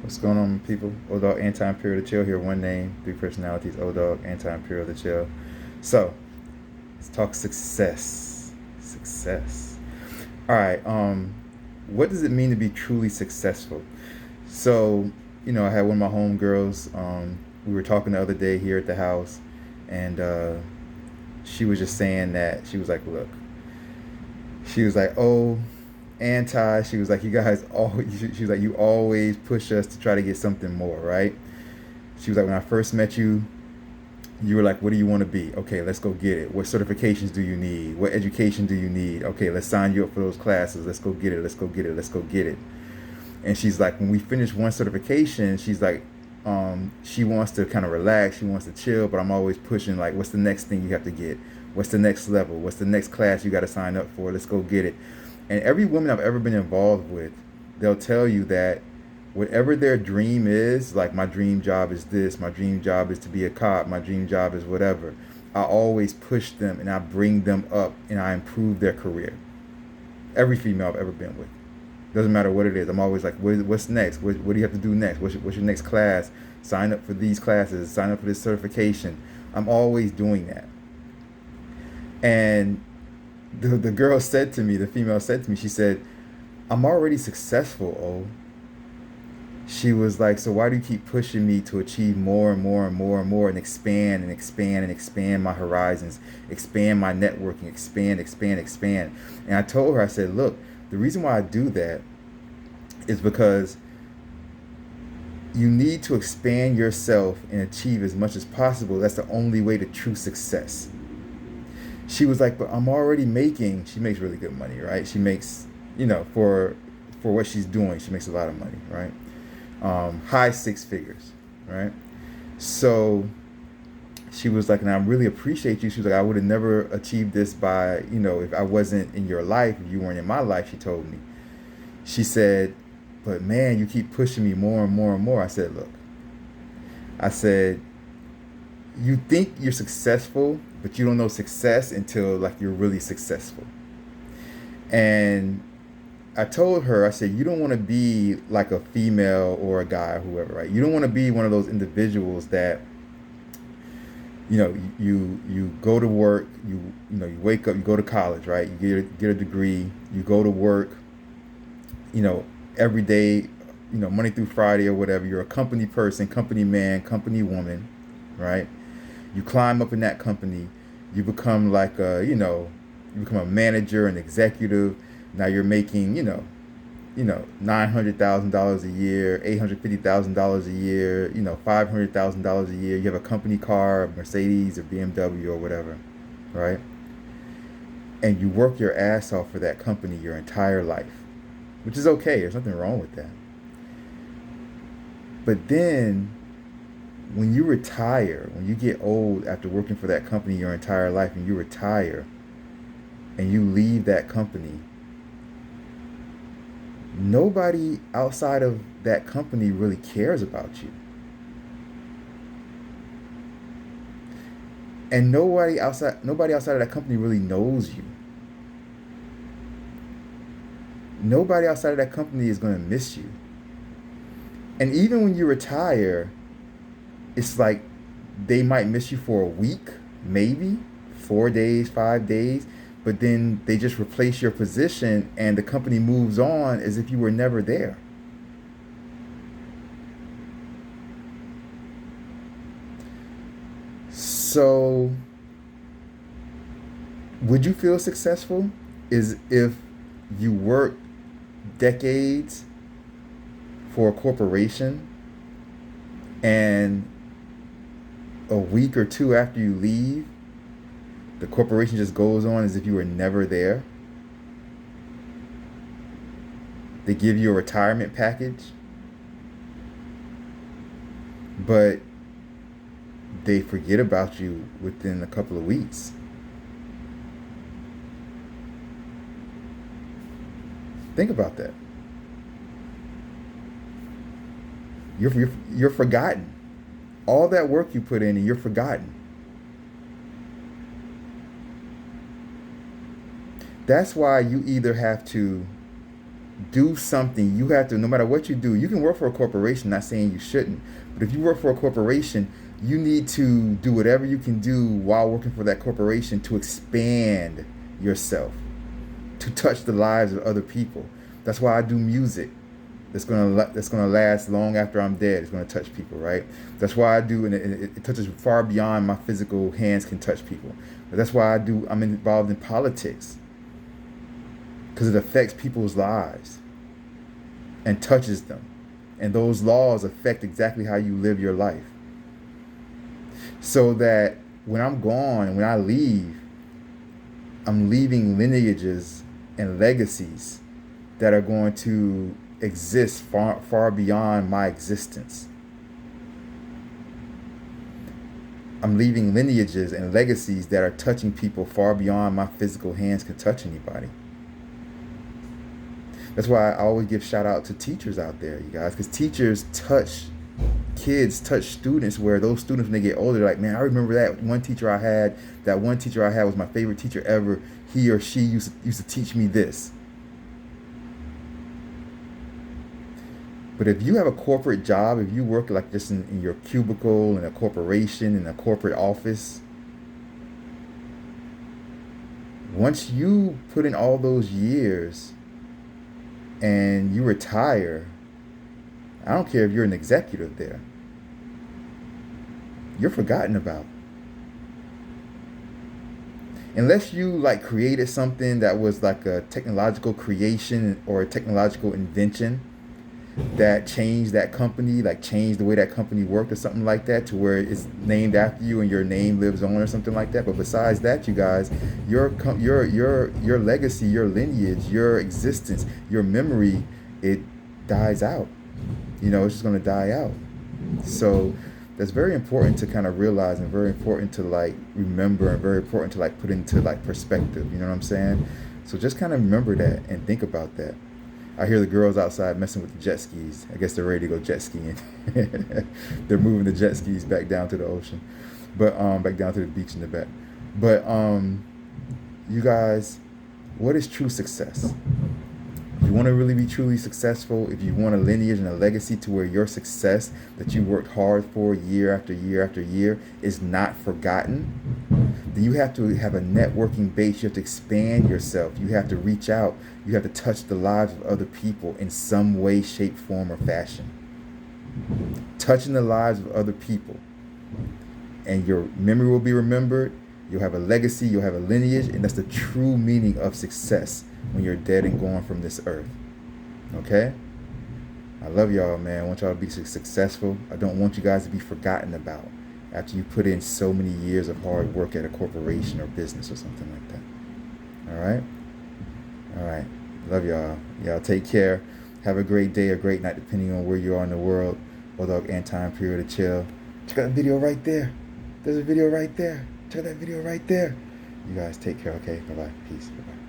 What's going on, people? Dogg, Anti-Imperial the Chill here. One name, three personalities. Dogg, Anti-Imperial the Chill. So, let's talk success. Success. All right. What does it mean to be truly successful? So, I had one of my homegirls. We were talking the other day here at the house, and she was just saying that she was like, "Look," she was like, "Oh, she was like, you guys always," she was like, "you always push us to try to get something more, right?" She was like, "When I first met you, you were like, what do you want to be? Okay, let's go get it. What certifications do you need? What education do you need? Okay, let's sign you up for those classes. Let's go get it. Let's go get it. Let's go get it." And she's like, when we finish one certification, she's like, she wants to kind of relax. She wants to chill, but I'm always pushing, like, what's the next thing you have to get? What's the next level? What's the next class you got to sign up for? Let's go get it. And every woman I've ever been involved with, they'll tell you that whatever their dream is, like, my dream job is this, my dream job is to be a cop, my dream job is whatever, I always push them and I bring them up and I improve their career. Every female I've ever been with. Doesn't matter what it is. I'm always like, what's next? What do you have to do next? What's your next class? Sign up for these classes. Sign up for this certification. I'm always doing that. And the girl said to me, the female said to me, she said, "I'm already successful, oh." She was like, "So why do you keep pushing me to achieve more and more and more and more and expand and expand and expand my horizons, expand my networking, expand, expand, expand?" And I told her, I said, "Look, the reason why I do that is because you need to expand yourself and achieve as much as possible. That's the only way to true success." She was like, "But I'm already making," she makes really good money, right? She makes, for what she's doing, she makes a lot of money, right? High six figures, right? So she was like, "And I really appreciate you." She was like, "I would have never achieved this by, if I wasn't in your life, if you weren't in my life," she told me. She said, "But man, you keep pushing me more and more and more." I said, "Look," I said, "you think you're successful, but you don't know success until, like, you're really successful." And I told her, I said, "You don't want to be like a female or a guy or whoever, right? You don't want to be one of those individuals that, you go to work, you wake up, you go to college, right? You get a degree, you go to work, you know, every day, Monday through Friday or whatever. You're a company person, company man, company woman, right? You climb up in that company, you become like you become a manager, an executive. Now you're making, $900,000 a year, $850,000 a year, $500,000 a year. You have a company car, a Mercedes or BMW or whatever, right? And you work your ass off for that company your entire life, which is okay. There's nothing wrong with that. But then when you retire, when you get old after working for that company your entire life and you retire and you leave that company, nobody outside of that company really cares about you. And nobody outside of that company really knows you. Nobody outside of that company is going to miss you. And even when you retire, it's like they might miss you for a week, maybe 4 days, 5 days, but then they just replace your position and the company moves on as if you were never there. So, would you feel successful is if you work decades for a corporation and a week or two after you leave, the corporation just goes on as if you were never there? They give you a retirement package, but they forget about you within a couple of weeks. Think about that. You're forgotten. All that work you put in and you're forgotten. That's why you either have to Do something. You have to, no matter what you do, you can work for a corporation, not saying you shouldn't, but if you work for a corporation, you need to do whatever you can do while working for that corporation to expand yourself, to touch the lives of other people. That's why I do music. That's gonna last long after I'm dead. It's gonna touch people, right? That's why I do, and it touches far beyond my physical hands can touch people. But that's why I'm involved in politics, because it affects people's lives and touches them, and those laws affect exactly how you live your life. So that when I'm gone and when I leave, I'm leaving lineages and legacies that are going to exist far, far beyond my existence. I'm leaving lineages and legacies that are touching people far beyond my physical hands can touch anybody. That's why I always give shout out to teachers out there, you guys, because teachers touch kids, touch students, where those students, when they get older, they're like, man, I remember that one teacher I had. That one teacher I had was my favorite teacher ever. He or she used to teach me this. But if you have a corporate job, if you work like just in your cubicle in a corporation, in a corporate office, once you put in all those years and you retire, I don't care if you're an executive there, you're forgotten about. Unless you like created something that was like a technological creation or a technological invention that changed that company, like changed the way that company worked or something like that, to where it's named after you and your name lives on or something like that. But besides that, you guys, your legacy, your lineage, your existence, your memory, it dies out. It's just going to die out. So that's very important to kind of realize, and very important to like remember, and very important to like put into like perspective. You know what I'm saying? So just kind of remember that and think about that. I hear the girls outside messing with the jet skis. I guess they're ready to go jet skiing. They're moving the jet skis back down to the ocean, but back down to the beach in the back. But you guys, what is true success? If you want to really be truly successful, if you want a lineage and a legacy to where your success that you worked hard for year after year after year is not forgotten, then you have to have a networking base. You have to expand yourself. You have to reach out. You have to touch the lives of other people in some way, shape, form, or fashion. Touching the lives of other people. And your memory will be remembered. You'll have a legacy. You'll have a lineage. And that's the true meaning of success when you're dead and gone from this earth. Okay? I love y'all, man. I want y'all to be successful. I don't want you guys to be forgotten about after you put in so many years of hard work at a corporation or business or something like that. All right? All right. Love y'all. Y'all take care. Have a great day or great night, depending on where you are in the world. Dogg, Anti-Imperial to chill. Check out the video right there. There's a video right there. Check out that video right there. You guys take care, okay? Bye-bye. Peace. Bye-bye.